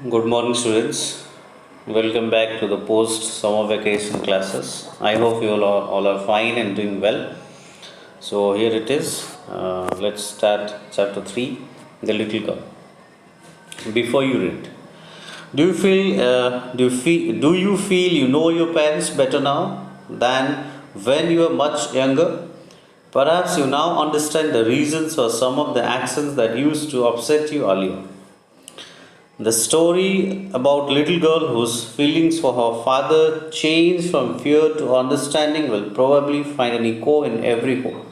Good morning, students. Welcome back to the post summer vacation classes. I hope you all are fine and doing well. So, here it is. Let's start chapter 3, The Little Girl. Before you read, do you feel you know your parents better now than when you were much younger? Perhaps you now understand the reasons for some of the actions that used to upset you earlier. The story about little girl whose feelings for her father changed from fear to understanding will probably find an echo in every home.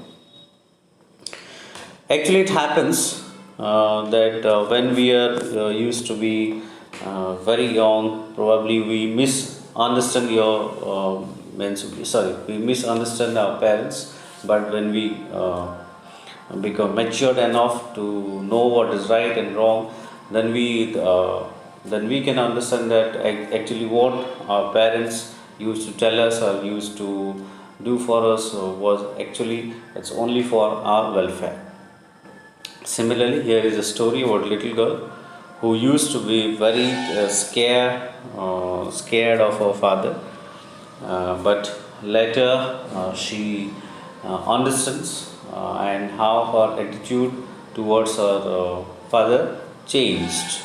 Actually, it happens that when we are used to be very young, probably we misunderstand we misunderstand our parents. But when we become matured enough to know what is right and wrong, then we can understand that actually what our parents used to tell us or used to do for us was actually it's only for our welfare. Similarly, here is a story about a little girl who used to be very scared of her father, but later she understands and how her attitude towards her father changed.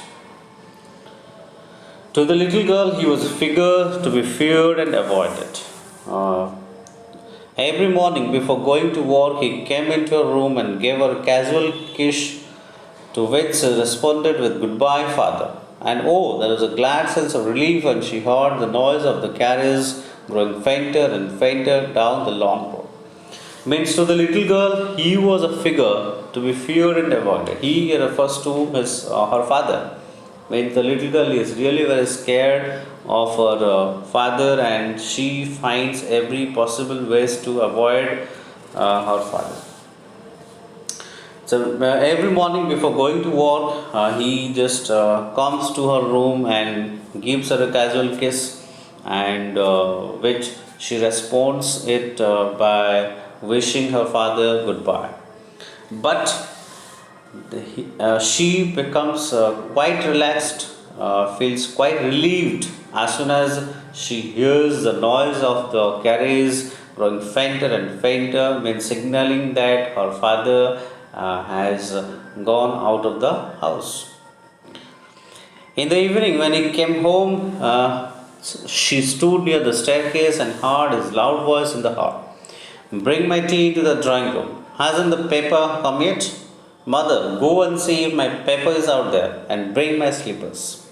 To the little girl, he was a figure to be feared and avoided. Uh, every morning before going to work, he came into her room and gave her a casual kiss, to which she responded with goodbye, father. And oh, there was a glad sense of relief when she heard the noise of the carriage growing fainter and fainter down the long road. Means to the little girl, he was a figure to be feared and avoided. He refers to her father. Means the little girl is really very scared of her father, and she finds every possible ways to avoid her father. So every morning before going to work, he just comes to her room and gives her a casual kiss, and which she responds it by wishing her father goodbye. But she becomes quite relaxed, feels quite relieved as soon as she hears the noise of the carriage growing fainter and fainter, means signaling that her father has gone out of the house. In the evening, when he came home, she stood near the staircase and heard his loud voice in the hall. Bring my tea into the drawing room. Hasn't the paper come yet? Mother, go and see if my paper is out there and bring my slippers.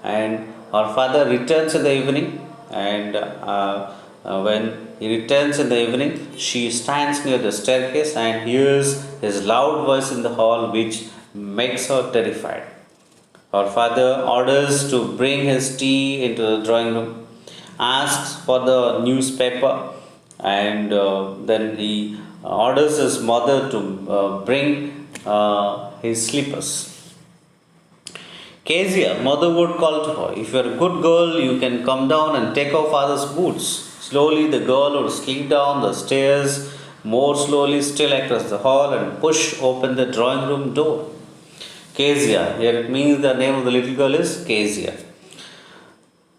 And her father returns in the evening, and when he returns in the evening, she stands near the staircase and hears his loud voice in the hall, which makes her terrified. Her father orders to bring his tea into the drawing room, asks for the newspaper, and then he orders his mother to bring his slippers. Kezia, mother would call to her, if you're a good girl, you can come down and take off father's boots. Slowly, the girl would slip down the stairs, more slowly still across the hall, and push open the drawing room door. Kezia, here it means the name of the little girl is Kezia.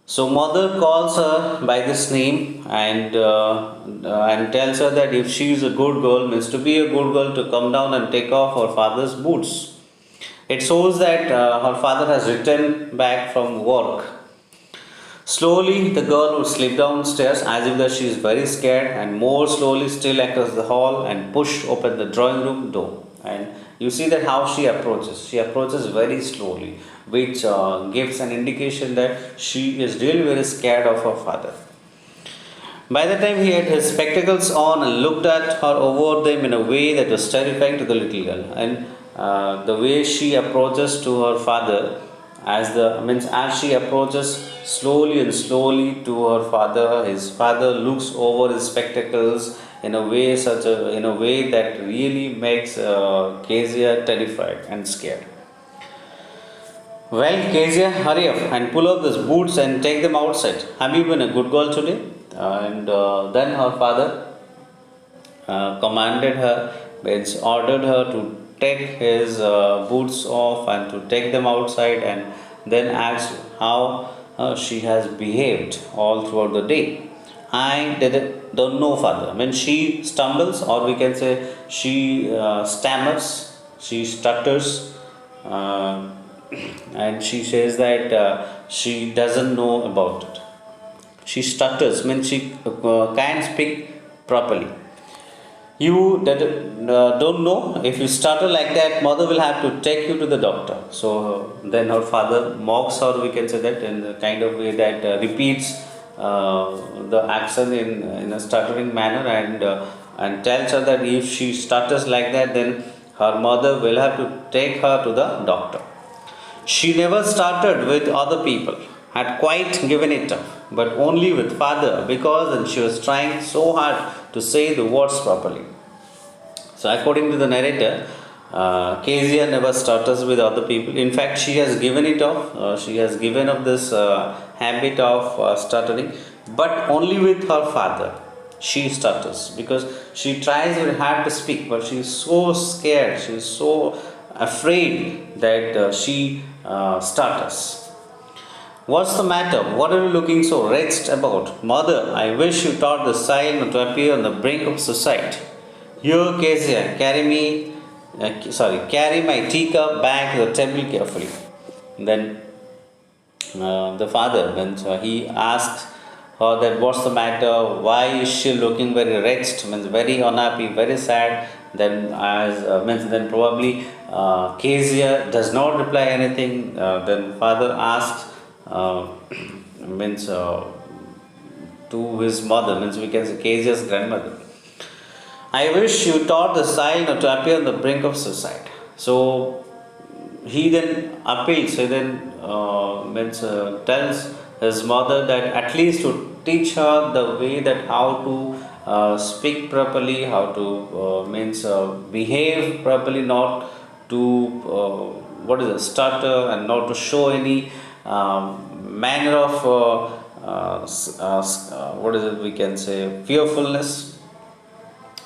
So mother calls her by this name, and tells her that if she is a good girl, means to be a good girl, to come down and take off her father's boots. It shows that her father has returned back from work. Slowly, the girl would slip downstairs as if that she is very scared, and more slowly still across the hall and push open the drawing room door. And you see that how she approaches. She approaches very slowly, which gives an indication that she is really very scared of her father. By the time he had his spectacles on and looked at her over them in a way that was terrifying to the little girl, and the way she approaches to her father, as she approaches slowly and slowly to her father, his father looks over his spectacles in a way that really makes Kezia terrified and scared. Well, Kezia, hurry up and pull up those boots and take them outside. Have you been a good girl today? And then her father commanded her, means ordered her to take his boots off and to take them outside and then asks how she has behaved all throughout the day. Don't know, Father. When she stumbles, or we can say she stammers, she stutters, uh, and she says that she doesn't know about it. She stutters, means she can't speak properly. You that don't know, if you stutter like that, mother will have to take you to the doctor. So then her father mocks her, we can say that, in the kind of way that repeats the action in a stuttering manner, and tells her that if she stutters like that, then her mother will have to take her to the doctor. She never started with other people, had quite given it up, but only with father, because she was trying so hard to say the words properly. So, according to the narrator, Kezia never stutters with other people. In fact, she has given it off. She has given up this habit of stuttering, but only with her father. She stutters because she tries very hard to speak, but she is so scared. She is so afraid that she stutters. What's the matter? What are you looking so wretched about? Mother, I wish you taught the child not to appear on the brink of suicide. Here, Kezia, carry my teacup back to the temple carefully. Then the father, when he asks her that what's the matter, why is she looking very wretched, means very unhappy, very sad. Then then probably Kezia does not reply anything. Then father asks means to his mother, means we can say Kezia's grandmother. I wish you taught the child not to appear on the brink of suicide. So he then appeals, he then tells his mother that at least to teach her the way that how to speak properly, how to behave properly, not to stutter, and not to show any manner of what is it we can say fearfulness,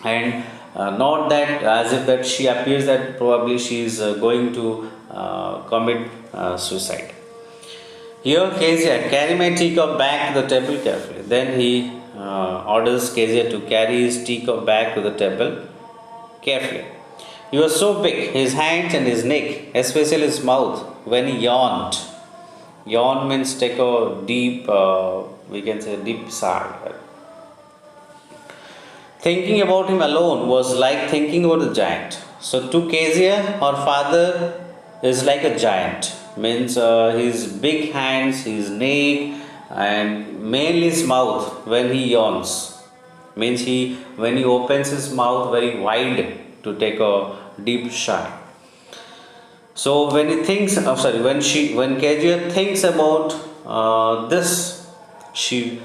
and not that as if that she appears that probably she is going to commit suicide. Here, Kezia, carry my teacup back to the temple carefully. Then he orders Kezia to carry his teacup back to the temple carefully. He was so big, his hands and his neck, especially his mouth, when he yawned. Yawn means take a deep, we can say deep sigh. Right? Thinking about him alone was like thinking about a giant. So to Kezia, her father is like a giant. Means his big hands, his neck, and mainly his mouth when he yawns. Means when he opens his mouth very wide to take a deep sigh. So when he thinks, when Kezia thinks about this, she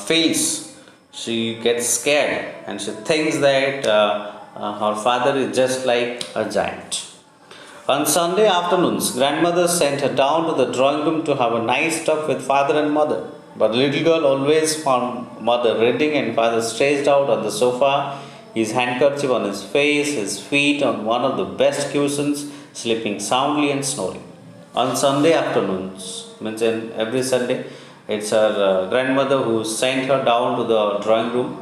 feels, she gets scared, and she thinks that her father is just like a giant. On Sunday afternoons, grandmother sent her down to the drawing room to have a nice talk with father and mother. But the little girl always found mother reading and father stretched out on the sofa, his handkerchief on his face, his feet on one of the best cushions, sleeping soundly and snoring. On Sunday afternoons, means in every Sunday, it's her grandmother who sent her down to the drawing room.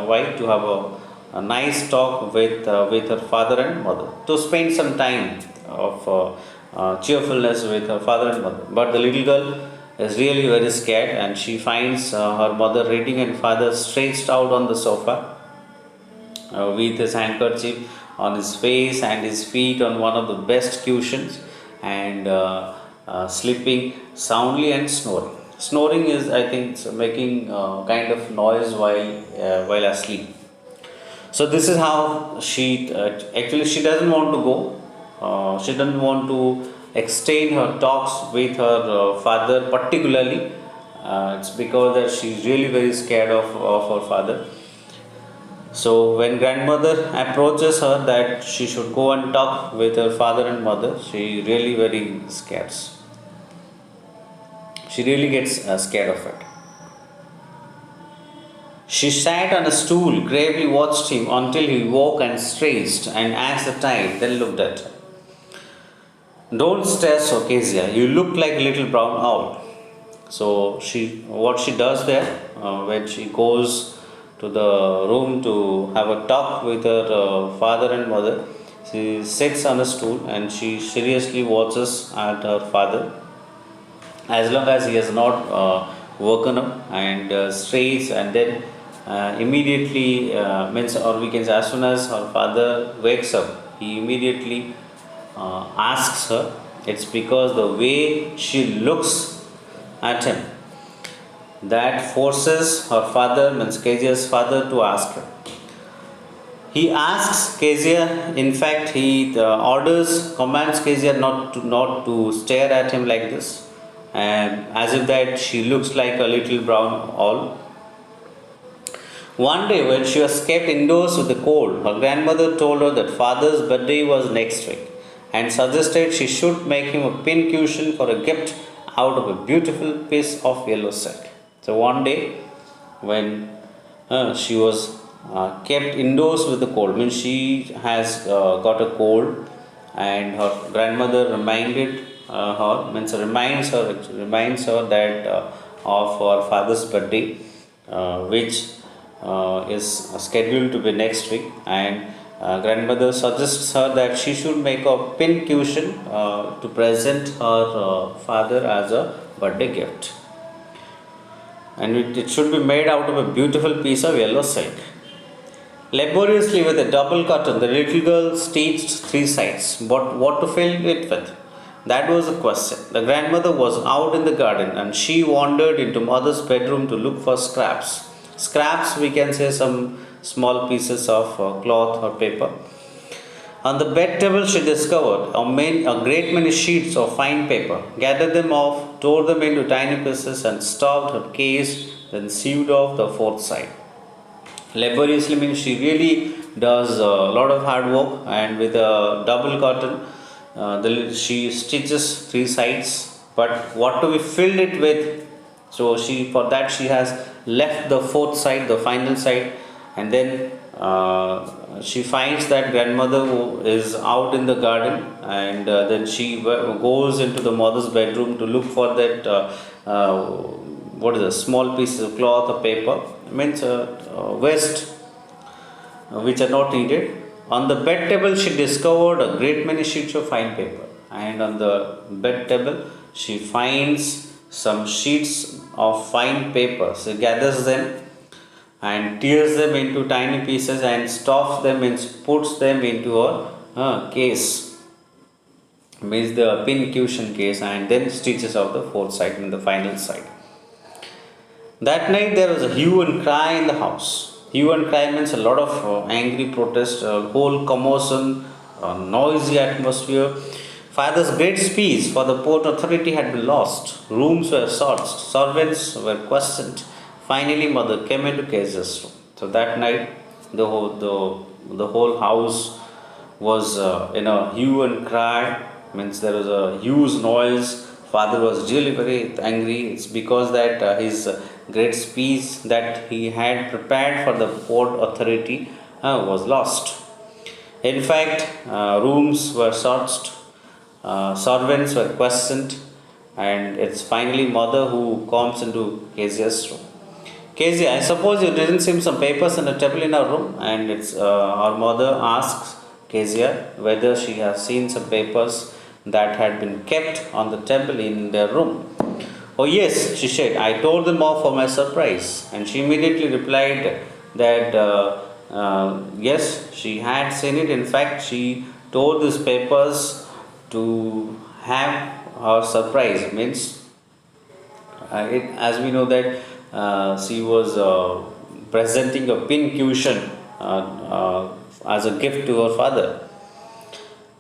Why? To have a nice talk with her father and mother, to spend some time of cheerfulness with her father and mother. But the little girl is really very scared, and she finds her mother reading and father stretched out on the sofa with his handkerchief on his face and his feet on one of the best cushions, and sleeping soundly and snoring. Snoring is, I think, making kind of noise while asleep. So this is how she actually she doesn't want to go. She doesn't want to extend her talks with her father particularly. It's because that she's really very scared of her father. So when grandmother approaches her that she should go and talk with her father and mother, she really very scares. She really gets scared of it. She sat on a stool, gravely watched him until he woke and stretched and asked the time, then looked at her. Don't stress, Ocasio. You look like a little brown owl. So what she does there, when she goes to the room to have a talk with her father and mother, she sits on a stool and she seriously watches at her father. As long as he has not woken up and strays, and then immediately means, or we can say, as soon as her father wakes up, he immediately asks her. It's because the way she looks at him that forces her father, means Kezia's father, to ask her. He asks Kezia, in fact, he commands Kezia not to stare at him like this, and as if that she looks like a little brown owl. One day, when she was kept indoors with the cold, her grandmother told her that father's birthday was next week and suggested she should make him a pin cushion for a gift out of a beautiful piece of yellow silk. So, one day, when she was kept indoors with the cold, means she has got a cold, and her grandmother reminds her that of her father's birthday, which is scheduled to be next week, and grandmother suggests her that she should make a pin cushion to present her father as a birthday gift, and it should be made out of a beautiful piece of yellow silk. Laboriously with a double curtain, the little girl stitched three sides, but what to fill it with? That was the question. The grandmother was out in the garden and she wandered into mother's bedroom to look for scraps. Scraps, we can say, some small pieces of cloth or paper. On the bed table, she discovered a great many sheets of fine paper, gathered them off, tore them into tiny pieces, and stopped her case, then sewed off the fourth side. Laboriously means she really does a lot of hard work, and with a double cotton, she stitches three sides. But what to be filled it with? So she has left the fourth side, the final side, and then she finds that grandmother who is out in the garden, and then she goes into the mother's bedroom to look for that. What is a small piece of cloth or paper, means waste, which are not needed. On the bed table, she discovered a great many sheets of fine paper, and on the bed table, she finds some sheets of fine paper. She gathers them and tears them into tiny pieces and stuffs them and puts them into a case, means the pin cushion case, and then stitches out the fourth side and the final side. That night there was a hue and cry in the house. Hue and cry means a lot of angry protest, a whole commotion, a noisy atmosphere. Father's great speech for the Port Authority had been lost. Rooms were searched, servants were questioned. Finally, mother came into Caesar's room. So that night, the whole house was in a hue and cry. Means there was a huge noise. Father was really very angry. It's because that his great speech that he had prepared for the Port Authority was lost. In fact, rooms were searched, servants were questioned, and it's finally mother who comes into Kezia's room. Kezia, I suppose you didn't see some papers on a table in our room, and it's our mother asks Kezia whether she has seen some papers that had been kept on the table in their room. Oh, yes, she said, I told them off for my surprise. And she immediately replied that yes, she had seen it. In fact, she tore these papers to have her surprise. Means, as we know that she was presenting a pin cushion as a gift to her father.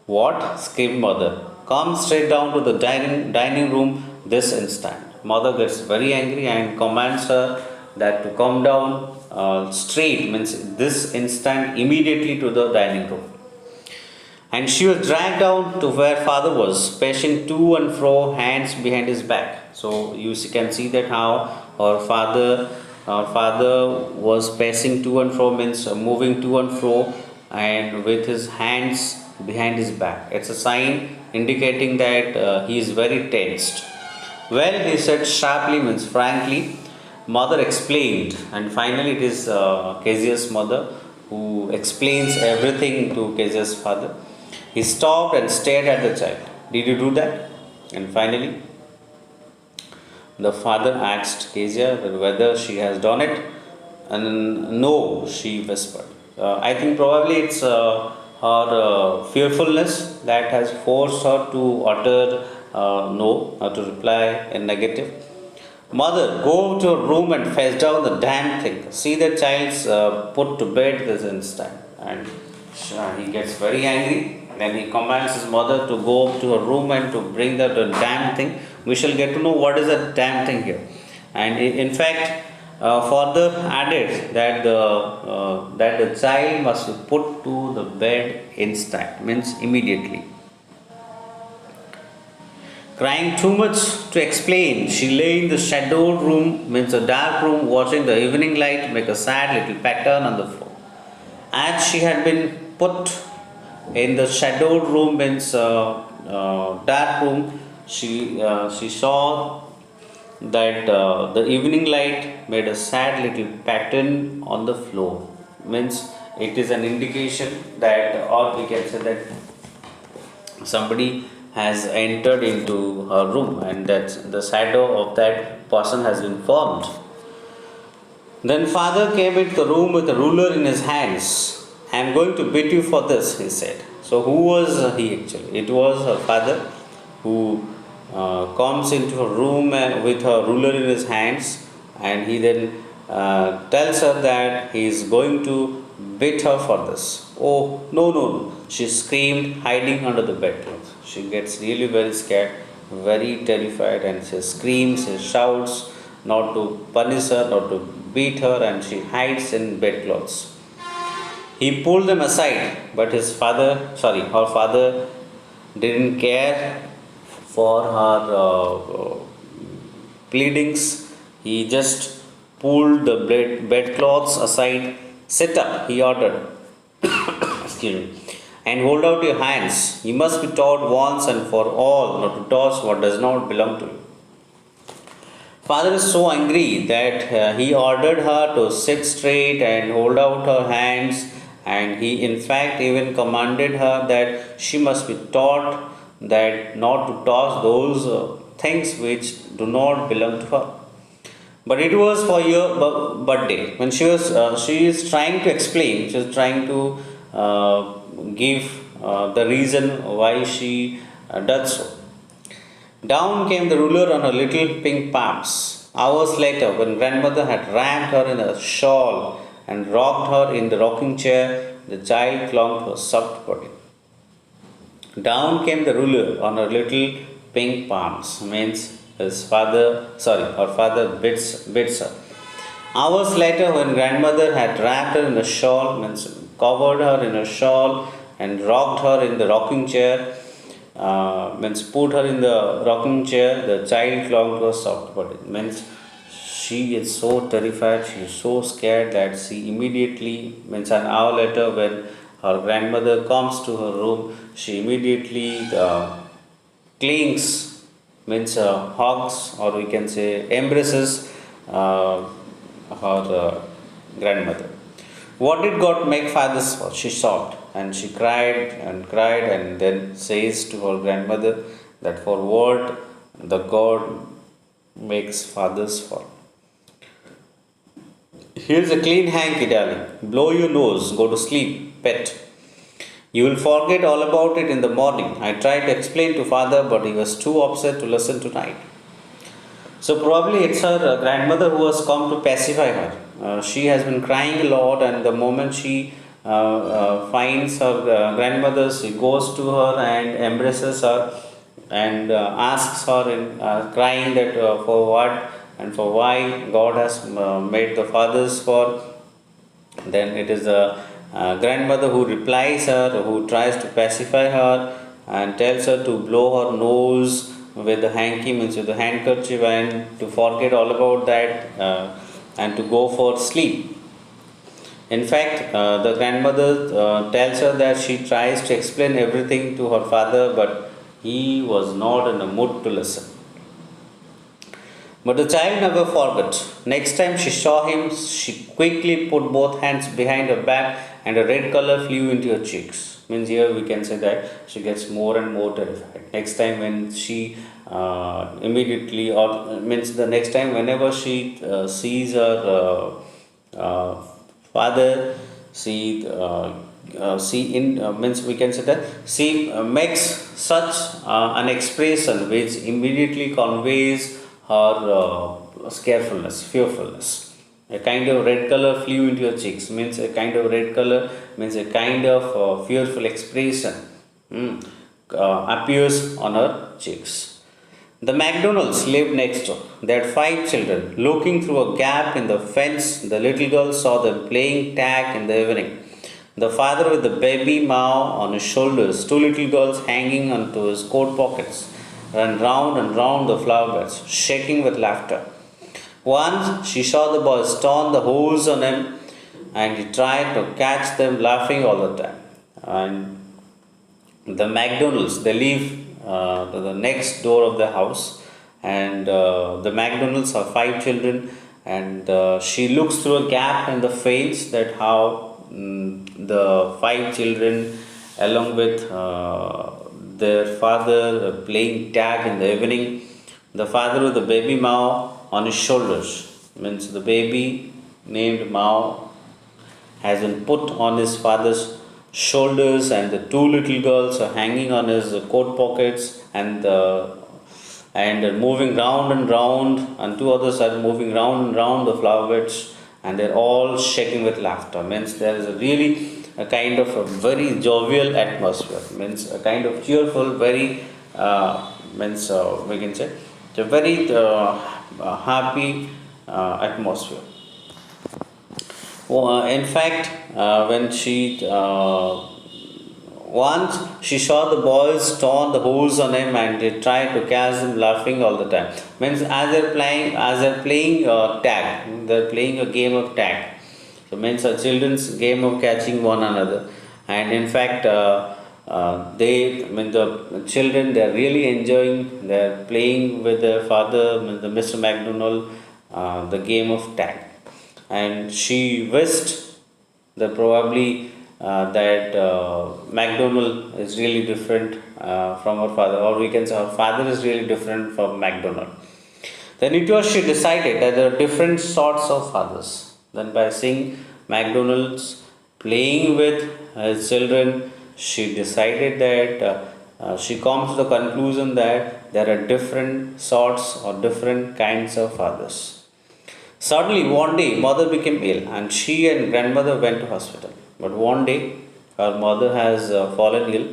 What? Screamed mother. Come straight down to the dining room this instant. Mother gets very angry and commands her that to come down straight, means this instant, immediately to the dining room. And she was dragged down to where father was, pacing to and fro, hands behind his back. So you can see that how our father was pacing to and fro, means moving to and fro, and with his hands behind his back. It's a sign indicating that he is very tensed. Well, he said sharply, means frankly. Mother explained, and finally, it is Kezia's mother who explains everything to Kezia's father. He stopped and stared at the child. Did you do that? And finally, the father asked Kezia whether she has done it, and no, she whispered. I think probably it's her fearfulness that has forced her to utter no, or to reply in negative. Mother, go to her room and fetch down the damn thing. See the child's put to bed this instant. And he gets very angry. Then he commands his mother to go up to her room and to bring that damn thing. We shall get to know what is that damn thing here. And in fact, further added that the child must be put to the bed instant, means immediately. Crying too much to explain, she lay in the shadowed room, means a dark room, watching the evening light make a sad little pattern on the floor. As she had been put in the shadowed room, means dark room, she saw that the evening light made a sad little pattern on the floor. Means it is an indication that, or we can say that somebody has entered into her room and that the shadow of that person has been formed. Then father came into the room with a ruler in his hands. I am going to beat you for this, he said. So who was he actually? It was her father who comes into her room with her ruler in his hands, and he then tells her that he is going to beat her for this. Oh, no, no, no. She screamed, hiding under the bedclothes. She gets really very scared, very terrified, and she screams, she shouts not to punish her, not to beat her, and she hides in bedclothes. He pulled them aside, but her father didn't care for her pleadings. He just pulled the bedclothes aside. Sit up, he ordered. Excuse me. And hold out your hands. You must be taught once and for all not to toss what does not belong to you. Father is so angry that he ordered her to sit straight and hold out her hands, and he, in fact, even commanded her that she must be taught that not to toss those things which do not belong to her. But it was for your birthday. When she is trying to explain, she is trying to give the reason why she does so. Down came the ruler on her little pink palms. Hours later, when grandmother had wrapped her in a shawl and rocked her in the rocking chair, the child clung to her soft body. Down came the ruler on her little pink palms, means her father bids her. Hours later, when grandmother had wrapped her in a shawl, means covered her in a shawl and rocked her in the rocking chair, means put her in the rocking chair, the child clung to her soft body. Means she is so terrified, she is so scared that she immediately, means an hour later, when her grandmother comes to her room, she immediately clings, means hugs, or we can say embraces her grandmother. What did God make fathers for? She sobbed and she cried and then says to her grandmother that for what the God makes fathers for. Here's a clean hanky, darling. Blow your nose, go to sleep, pet. You will forget all about it in the morning. I tried to explain to father, but he was too upset to listen tonight. So probably it's her grandmother who has come to pacify her. She has been crying a lot, and the moment she finds her grandmother, she goes to her and embraces her and asks her in crying that for what and for why God has made the fathers for. Then it is the grandmother who replies her, who tries to pacify her and tells her to blow her nose with the hanky, means with the handkerchief, and to forget all about that and to go for sleep. In fact, the grandmother tells her that she tries to explain everything to her father, but He was not in a mood to listen. But the child never forgot. Next time she saw him, she quickly put both hands behind her back and a red color flew into her cheeks. Means here we can say that she gets more and more terrified. Next time when she immediately, or means the next time whenever she sees her father, see in means we can say that she makes such an expression which immediately conveys her scarefulness, fearfulness. A kind of red color flew into your cheeks, means a kind of red color means a kind of fearful expression appears on her cheeks. The McDonalds lived next door. They had five children. Looking through a gap in the fence, the little girl saw them playing tag in the evening. The father with the baby Mao on his shoulders, two little girls hanging onto his coat pockets, ran round and round the flower beds, shaking with laughter. Once she saw the boys turn the hose on him and he tried to catch them laughing all the time. And the McDonald's, they live to the next door of the house, and the McDonald's have five children, and she looks through a gap in the fence that how the five children, along with their father, playing tag in the evening. The father with the baby Mao on his shoulders, means the baby named Mao has been put on his father's shoulders, and the two little girls are hanging on his coat pockets, and moving round and round, and two others are moving round and round the flower beds, and they're all shaking with laughter. Means there is a really a kind of a very jovial atmosphere. Means a kind of cheerful, very means we can say it's a very happy atmosphere. In fact, when she once she saw the boys turn the hose on him and they tried to catch him laughing all the time. Means as they're playing tag, they're playing a game of tag. So means a children's game of catching one another. And in fact, they, I mean the children, they're really enjoying. They're playing with their father, the Mr. McDonald, the game of tag. And she wished that probably that McDonald is really different from her father, or we can say her father is really different from McDonald. Then it was she decided that there are different sorts of fathers. Then by seeing McDonald's playing with his children, she decided that she comes to the conclusion that there are different sorts or different kinds of fathers. Suddenly, one day, mother became ill, and she and grandmother went to hospital. But one day, her mother has fallen ill,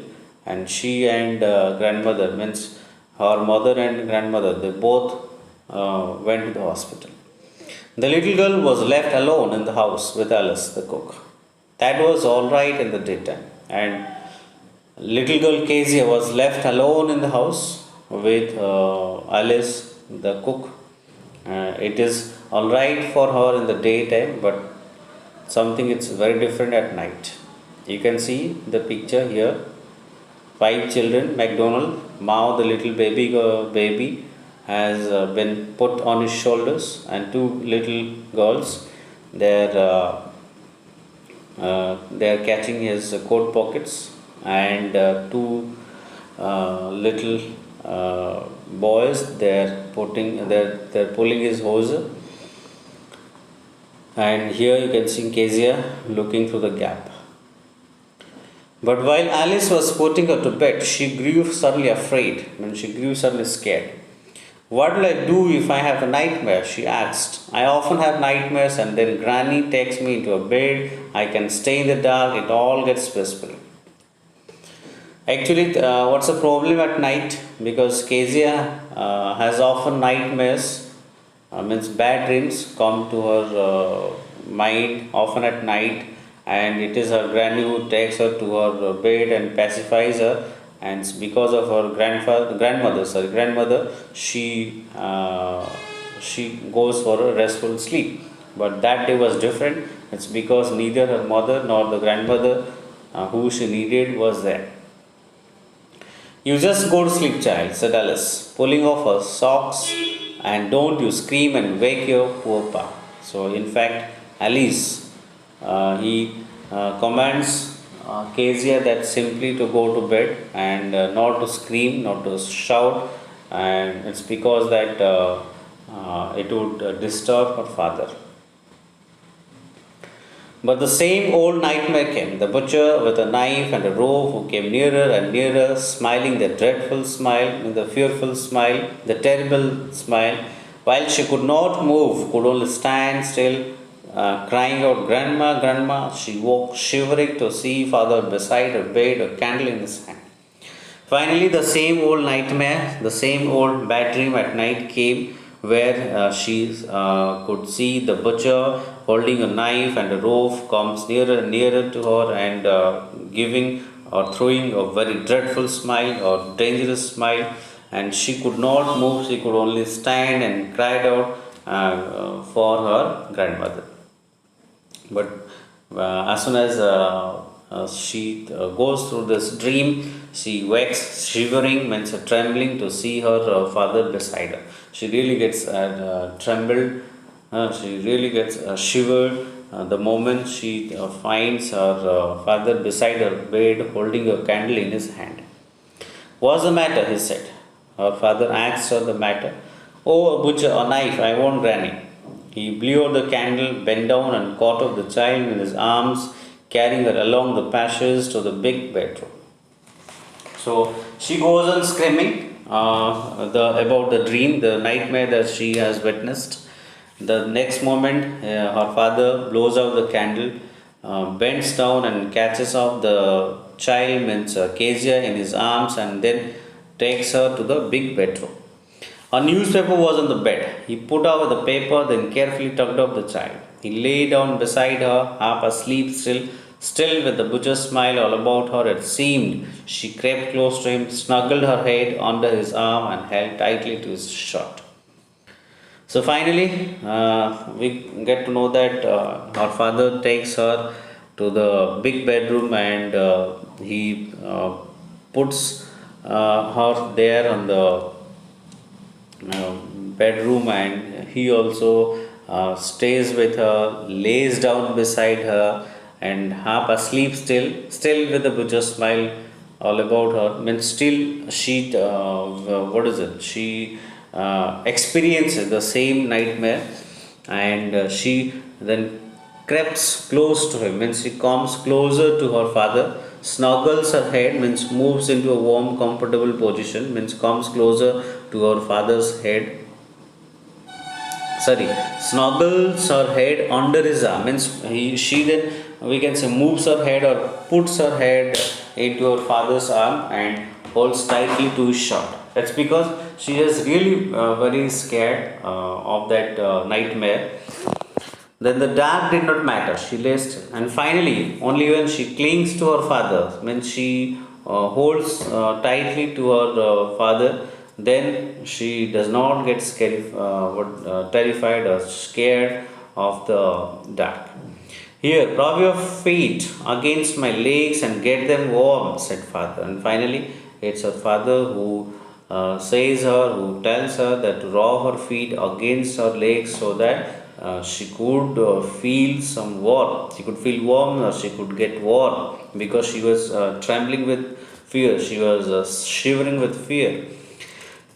and she and grandmother, means her mother and grandmother, they both went to the hospital. The little girl was left alone in the house with Alice, the cook. That was all right in the daytime, and little girl Kezia was left alone in the house with Alice, the cook. It is all right for her in the daytime, but something it's very different at night. You can see the picture here. Five children, McDonald, Mao, the little baby has been put on his shoulders, and two little girls. They're they're catching his coat pockets, and two little boys. They're pulling his hose, and here you can see Kezia looking through the gap. But while Alice was putting her to bed, she grew suddenly afraid, and she grew suddenly scared. What will I do if I have a nightmare? She asked. I often have nightmares, and then Granny takes me into a bed. I can stay in the dark, it all gets peaceful. Actually, what's the problem at night? Because Kezia has often nightmares, means bad dreams come to her mind often at night, and it is her granny who takes her to her bed and pacifies her. And because of her grandmother, she goes for a restful sleep. But that day was different. It's because neither her mother nor the grandmother who she needed was there. You just go to sleep, child, said Alice, pulling off her socks, and don't you scream and wake your poor pa. So, in fact, Alice, he commands Kezia that simply to go to bed and not to scream, not to shout, and it's because that it would disturb her father. But the same old nightmare came. The butcher with a knife and a rope who came nearer and nearer, smiling the dreadful smile, the fearful smile, the terrible smile, while she could not move, could only stand still, crying out, Grandma, Grandma. She woke shivering to see father beside her bed, a candle in his hand. Finally, the same old nightmare, the same old bad dream at night came where she could see the butcher holding a knife and a rope comes nearer and nearer to her and giving or throwing a very dreadful smile or dangerous smile, and she could not move, she could only stand and cried out for her grandmother. But as soon as she goes through this dream, she wakes shivering, means trembling to see her father beside her. She really gets trembled, she really gets shivered the moment she finds her father beside her bed holding a candle in his hand. What's the matter? He said. Her father asked her the matter. Oh, a butcher, a knife, I want granny. He blew out the candle, bent down, and caught up the child in his arms, carrying her along the passage to the big bedroom. So she goes on screaming about the dream, the nightmare that she has witnessed. The next moment, her father blows out the candle, bends down and catches up the child, means Kezia, in his arms, and then takes her to the big bedroom. A newspaper was on the bed. He put out the paper, then carefully tucked up the child. He lay down beside her, half asleep still with the butcher's smile all about her. It seemed she crept close to him, snuggled her head under his arm, and held tightly to his shirt. So finally, we get to know that her father takes her to the big bedroom and he puts her there on the bedroom, and he also stays with her, lays down beside her, and half asleep still with the butcher smile all about her. Means still she, what is it? She experiences the same nightmare, and she then creeps close to him. Means she comes closer to her father, snuggles her head, means moves into a warm, comfortable position, means comes closer to her father's head, sorry, snuggles her head under his arm, means she then, we can say, moves her head or puts her head into her father's arm and holds tightly to his shirt. That's because she is really very scared of that nightmare. Then the dark did not matter. She lay still. And finally, only when she clings to her father, means she holds tightly to her father, then she does not get scary, terrified or scared of the dark. Here, rub your feet against my legs and get them warm, said father. And finally, it's her father who who tells her that to rub her feet against her legs so that she could feel some warm. She could feel warm, or she could get warm, because she was trembling with fear. She was shivering with fear.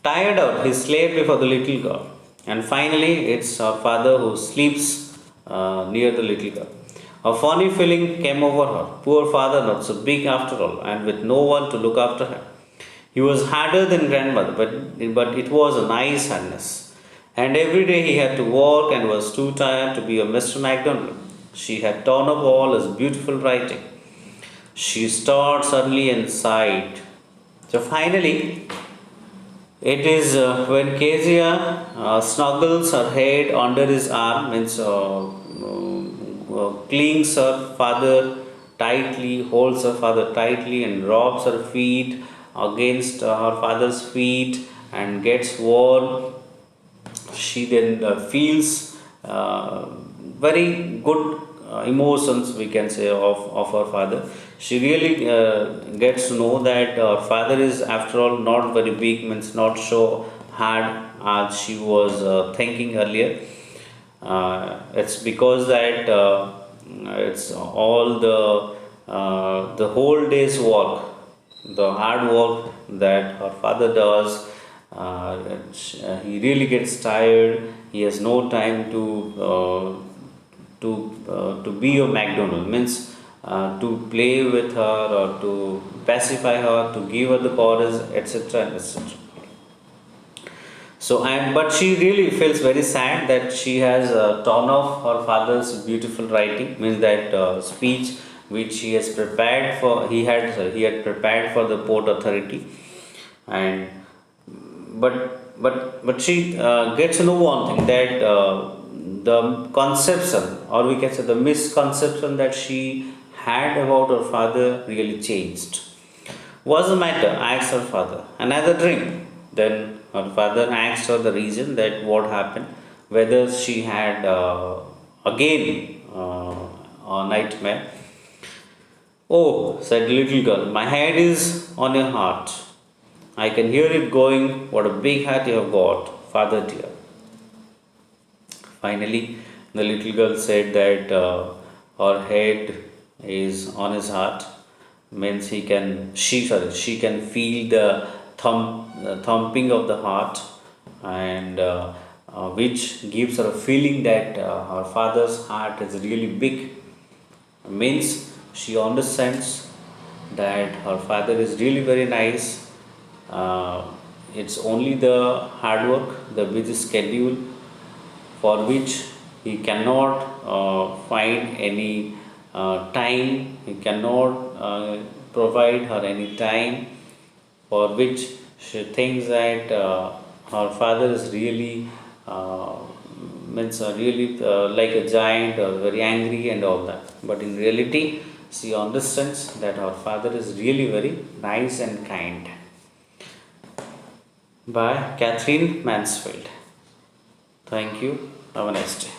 Tired out, he slept before the little girl. And finally, it's her father who sleeps near the little girl. A funny feeling came over her. Poor father, not so big after all, and with no one to look after him. He was harder than grandmother, but it was a nice hardness. And every day he had to work and was too tired to be a Mr. MacDonald. She had torn up all his beautiful writing. She started suddenly and sighed. So finally, it is when Kezia snuggles her head under his arm, means clings her father tightly, holds her father tightly, and rubs her feet against her father's feet and gets warm. She then feels very good emotions, we can say, of her father. she really gets to know that her father is after all not very big, means not so hard as she was thinking earlier. It's because that it's all the whole day's work, the hard work that her father does. He really gets tired. He has no time to be a McDonald, means to play with her or to pacify her, to give her the chorus, etc. etc. So, and but she really feels very sad that she has torn off her father's beautiful writing, means that speech which he has prepared for. He had prepared for the Port Authority, and but she gets to know one thing, that the conception, or we can say the misconception that she had about her father really changed. What's the matter? Asked her father. Another drink. Then her father asked her the reason, that what happened, whether she had again a nightmare. Oh, said the little girl, my head is on your heart. I can hear it going. What a big heart you have got, father dear. Finally, the little girl said that her head is on his heart, means she can feel the thumping of the heart, and which gives her a feeling that her father's heart is really big, means she understands that her father is really very nice. It's only the hard work, the busy schedule, for which he cannot find any time, he cannot provide her any time, for which she thinks that her father is really means really like a giant or very angry and all that. But in reality, she understands that her father is really very nice and kind. By Catherine Mansfield. Thank you. Have a nice day.